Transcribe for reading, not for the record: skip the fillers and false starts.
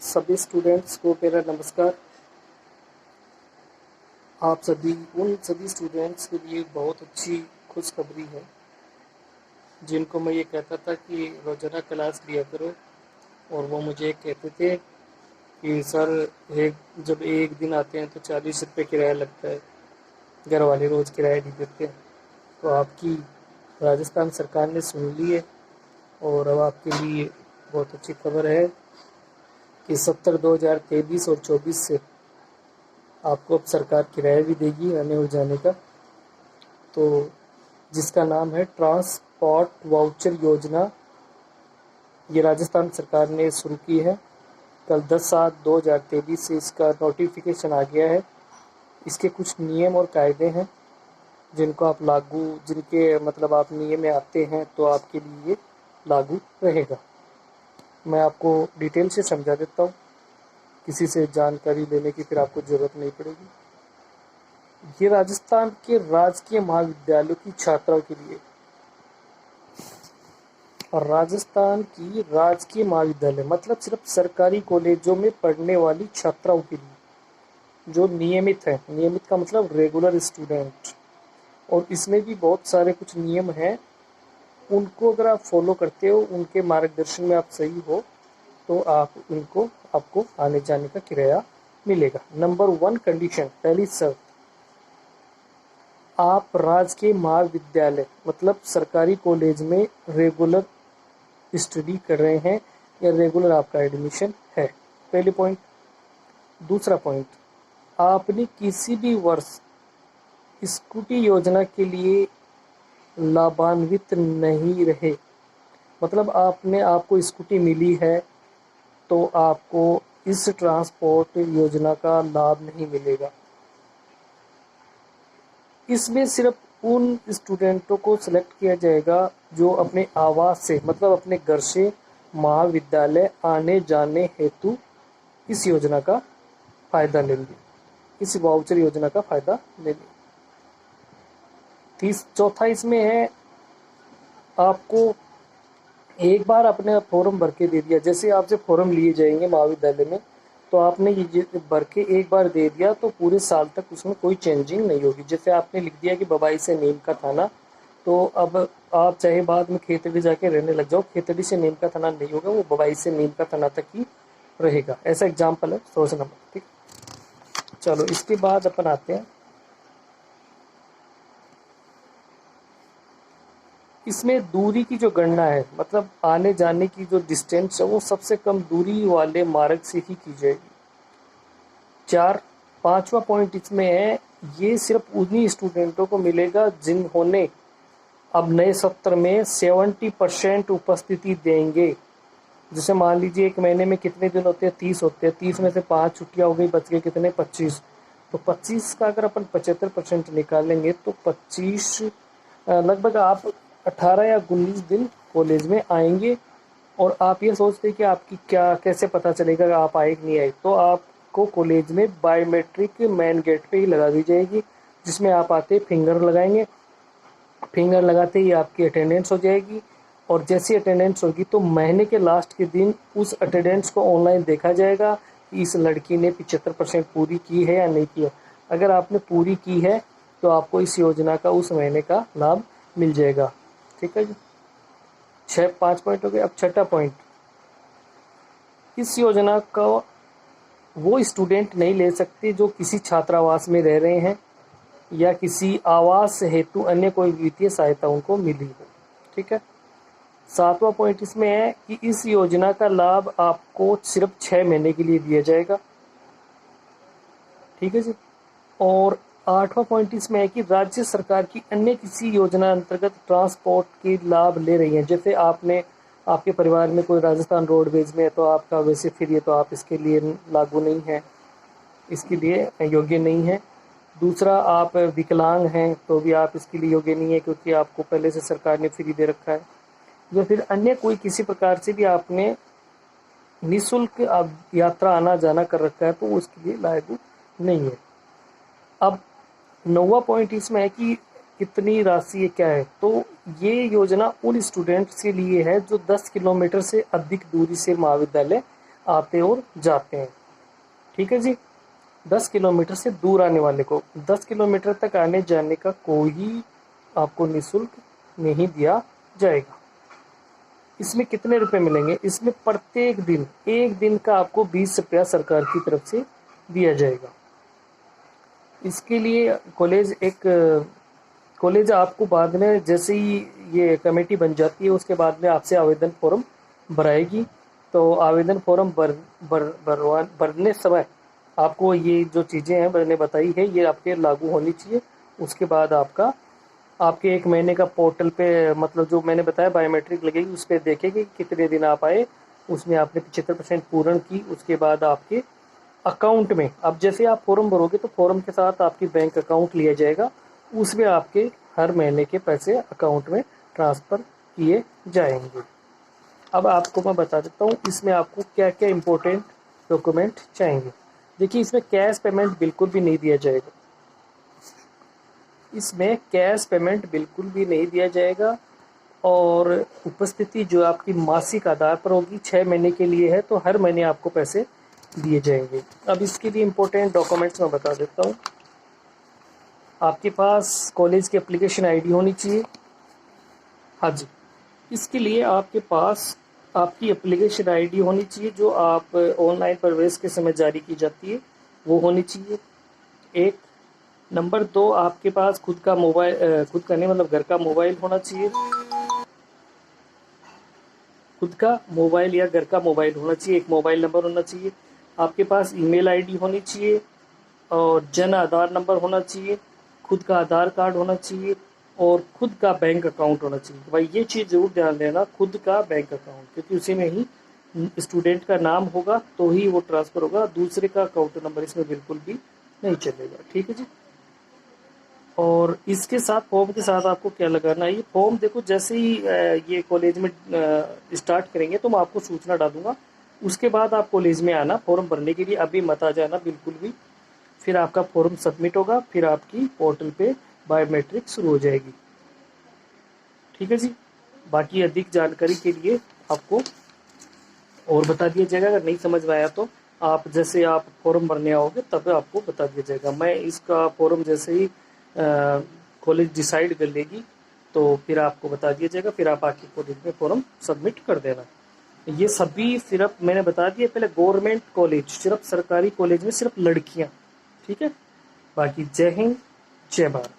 सभी स्टूडेंट्स को मेरा नमस्कार। आप सभी उन सभी स्टूडेंट्स के लिए बहुत अच्छी खुशखबरी है जिनको मैं ये कहता था कि रोज़ाना क्लास लिया करो, और वो मुझे कहते थे कि सर जब एक दिन आते हैं तो 40 रुपये किराया लगता है, घर वाले रोज़ किराया नहीं देते। तो आपकी राजस्थान सरकार ने सुन ली है, और अब आपके लिए बहुत अच्छी खबर है कि 70/2023 और 24 से आपको अब सरकार किराया भी देगी आने और जाने का, तो जिसका नाम है ट्रांसपोर्ट वाउचर योजना। ये राजस्थान सरकार ने शुरू की है। कल 10/7/2023 से इसका नोटिफिकेशन आ गया है। इसके कुछ नियम और कायदे हैं जिनको आप जिनके मतलब आप नियम में आते हैं तो आपके लिए लागू रहेगा। मैं आपको डिटेल से समझा देता हूँ, किसी से जानकारी लेने की फिर आपको ज़रूरत नहीं पड़ेगी। ये राजस्थान के राजकीय महाविद्यालयों की छात्राओं के लिए, और राजस्थान की राजकीय महाविद्यालय मतलब सिर्फ सरकारी कॉलेजों में पढ़ने वाली छात्राओं के लिए जो नियमित है। नियमित का मतलब रेगुलर स्टूडेंट, और इसमें भी बहुत सारे कुछ नियम हैं। उनको अगर आप फॉलो करते हो, उनके मार्गदर्शन में आप सही हो, तो आपको आने जाने का किराया मिलेगा। नंबर 1 कंडीशन, पहली शर्त, आप राजकीय महाविद्यालय मतलब सरकारी कॉलेज में रेगुलर स्टडी कर रहे हैं या रेगुलर आपका एडमिशन है, पहले पॉइंट। दूसरा पॉइंट, आपने किसी भी वर्ष स्कूटी योजना के लिए लाभान्वित नहीं रहे, मतलब आपको स्कूटी मिली है तो आपको इस ट्रांसपोर्ट योजना का लाभ नहीं मिलेगा। इसमें सिर्फ उन स्टूडेंटों को सिलेक्ट किया जाएगा जो अपने आवास से मतलब अपने घर से महाविद्यालय आने जाने हेतु इस योजना का फायदा लेंगे, इस वाउचर योजना का फायदा लेंगे। चौथा इसमें है, आपको एक बार अपने फॉर्म भर के दे दिया, जैसे आपसे फॉर्म लिए जाएंगे महाविद्यालय में, तो आपने ये भर के एक बार दे दिया तो पूरे साल तक उसमें कोई चेंजिंग नहीं होगी। जैसे आपने लिख दिया कि बबाई से नीम का थाना, तो अब आप चाहे बाद में खेतड़ी जाके रहने लग जाओ, खेतड़ी से नीम का थाना नहीं होगा, वो बबाई से नीम का थाना तक ही रहेगा। ऐसा एग्जाम्पल है 100 नंबर, ठीक। चलो इसके बाद अपन आते हैं, इसमें दूरी की जो गणना है, मतलब आने जाने की जो डिस्टेंस है वो सबसे कम दूरी वाले मार्ग से ही की जाएगी। पांचवा पॉइंट इसमें है, ये सिर्फ उन्हीं स्टूडेंटों को मिलेगा जिन्होंने अब नए सत्र में 70% उपस्थिति देंगे। जैसे मान लीजिए एक महीने में कितने दिन होते हैं, 30 होते हैं, 30 में से 5 छुट्टियां हो गई, बच गए कितने, 25। तो 25 का अगर अपन 75% निकालेंगे तो 25 लगभग आप 18 या 19 दिन कॉलेज में आएंगे। और आप ये सोचते हैं कि आपकी कैसे पता चलेगा कि आप आए कि नहीं आए, तो आपको कॉलेज में बायोमेट्रिक मेन गेट पे ही लगा दी जाएगी, जिसमें आप आते फिंगर लगाएंगे, फिंगर लगाते ही आपकी अटेंडेंस हो जाएगी। और जैसी अटेंडेंस होगी तो महीने के लास्ट के दिन उस अटेंडेंस को ऑनलाइन देखा जाएगा कि इस लड़की ने 75% पूरी की है या नहीं की है। अगर आपने पूरी की है तो आपको इस योजना का उस महीने का लाभ मिल जाएगा, ठीक है जी। 5 पॉइंट हो गए। अब छठा पॉइंट, इस योजना का वो स्टूडेंट नहीं ले सकते जो किसी छात्रावास में रह रहे हैं या किसी आवास हेतु अन्य कोई वित्तीय सहायता उनको मिली हो, ठीक है। 7वां पॉइंट इसमें है कि इस योजना का लाभ आपको सिर्फ 6 महीने के लिए दिया जाएगा, ठीक है जी। और 8वां पॉइंट इसमें है कि राज्य सरकार की अन्य किसी योजना अंतर्गत ट्रांसपोर्ट के लाभ ले रही हैं, जैसे आपके परिवार में कोई राजस्थान रोडवेज में है तो आपका वैसे फ्री है, तो आप इसके लिए लागू नहीं है, इसके लिए योग्य नहीं है। दूसरा, आप विकलांग हैं तो भी आप इसके लिए योग्य नहीं है, क्योंकि आपको पहले से सरकार ने फ्री दे रखा है। या फिर अन्य कोई किसी प्रकार से भी आपने निःशुल्क यात्रा आना जाना कर रखा है तो उसके लिए लागू नहीं है। अब 9वां पॉइंट इसमें है कि कितनी राशि क्या है, तो ये योजना उन स्टूडेंट्स के लिए है जो 10 किलोमीटर से अधिक दूरी से महाविद्यालय आते और जाते हैं। ठीक है जी। 10 किलोमीटर से दूर आने वाले को 10 किलोमीटर तक आने जाने का कोई आपको निःशुल्क नहीं दिया जाएगा। इसमें कितने रुपए मिलेंगे? इसमें प्रत्येक दिन 1 दिन का आपको 20 रुपया सरकार की तरफ से दिया जाएगा। इसके लिए कॉलेज आपको बाद में जैसे ही ये कमेटी बन जाती है उसके बाद में आपसे आवेदन फॉर्म भराएगी। तो आवेदन फॉर्म भरने समय आपको ये जो चीज़ें हैं मैंने बताई है ये आपके लागू होनी चाहिए। उसके बाद आपके 1 महीने का पोर्टल पे मतलब जो मैंने बताया बायोमेट्रिक लगेगी, उस पर देखेगी कितने दिन आप आए, उसमें आपने 75% पूर्ण की। उसके बाद आपके अकाउंट में अब जैसे आप फॉर्म भरोगे तो फॉर्म के साथ आपकी बैंक अकाउंट लिया जाएगा, उसमें आपके हर महीने के पैसे अकाउंट में ट्रांसफ़र किए जाएंगे। अब आपको मैं बता देता हूँ इसमें आपको क्या क्या इम्पोर्टेंट डॉक्यूमेंट चाहिए। देखिए इसमें कैश पेमेंट बिल्कुल भी नहीं दिया जाएगा। इसमें कैश पेमेंट बिल्कुल भी नहीं दिया जाएगा और उपस्थिति जो आपकी मासिक आधार पर होगी 6 महीने के लिए है, तो हर महीने आपको पैसे दिए जाएंगे। अब इसके लिए इम्पोर्टेंट डॉक्यूमेंट्स मैं बता देता हूँ। आपके पास कॉलेज की एप्लीकेशन आईडी होनी चाहिए। हाँ जी, इसके लिए आपके पास आपकी एप्लीकेशन आईडी होनी चाहिए जो आप ऑनलाइन प्रवेश के समय जारी की जाती है, वो होनी चाहिए। एक नंबर 2 आपके पास खुद का मोबाइल खुद का नहीं मतलब घर का मोबाइल होना चाहिए। खुद का मोबाइल या घर का मोबाइल होना चाहिए, एक मोबाइल नंबर होना चाहिए। आपके पास ईमेल आईडी होनी चाहिए और जन आधार नंबर होना चाहिए। खुद का आधार कार्ड होना चाहिए और खुद का बैंक अकाउंट होना चाहिए। भाई ये चीज़ ज़रूर ध्यान देना, खुद का बैंक अकाउंट, क्योंकि उसी में ही स्टूडेंट का नाम होगा तो ही वो ट्रांसफ़र होगा। दूसरे का अकाउंट नंबर इसमें बिल्कुल भी नहीं चलेगा। ठीक है जी। और इसके साथ फॉर्म के साथ आपको क्या लगाना है, ये फॉर्म देखो जैसे ही ये कॉलेज में स्टार्ट करेंगे तो मैं आपको सूचना डालूंगा। उसके बाद आप कॉलेज में आना फॉर्म भरने के लिए, अभी मत आ जाना बिल्कुल भी। फिर आपका फॉर्म सबमिट होगा, फिर आपकी पोर्टल पे बायोमेट्रिक शुरू हो जाएगी। ठीक है जी। बाकी अधिक जानकारी के लिए आपको और बता दिया जाएगा। अगर नहीं समझ में आया तो आप जैसे आप फॉर्म भरने आओगे तब आपको बता दिया जाएगा। मैं इसका फॉर्म जैसे ही कॉलेज डिसाइड कर लेगी तो फिर आपको बता दिया जाएगा, फिर आप आके कॉलेज में फॉर्म सबमिट कर देना। ये सभी सिर्फ मैंने बता दिया पहले, गवर्नमेंट कॉलेज, सिर्फ सरकारी कॉलेज में सिर्फ लड़कियां। ठीक है। बाकी जय हिंद, जय भारत।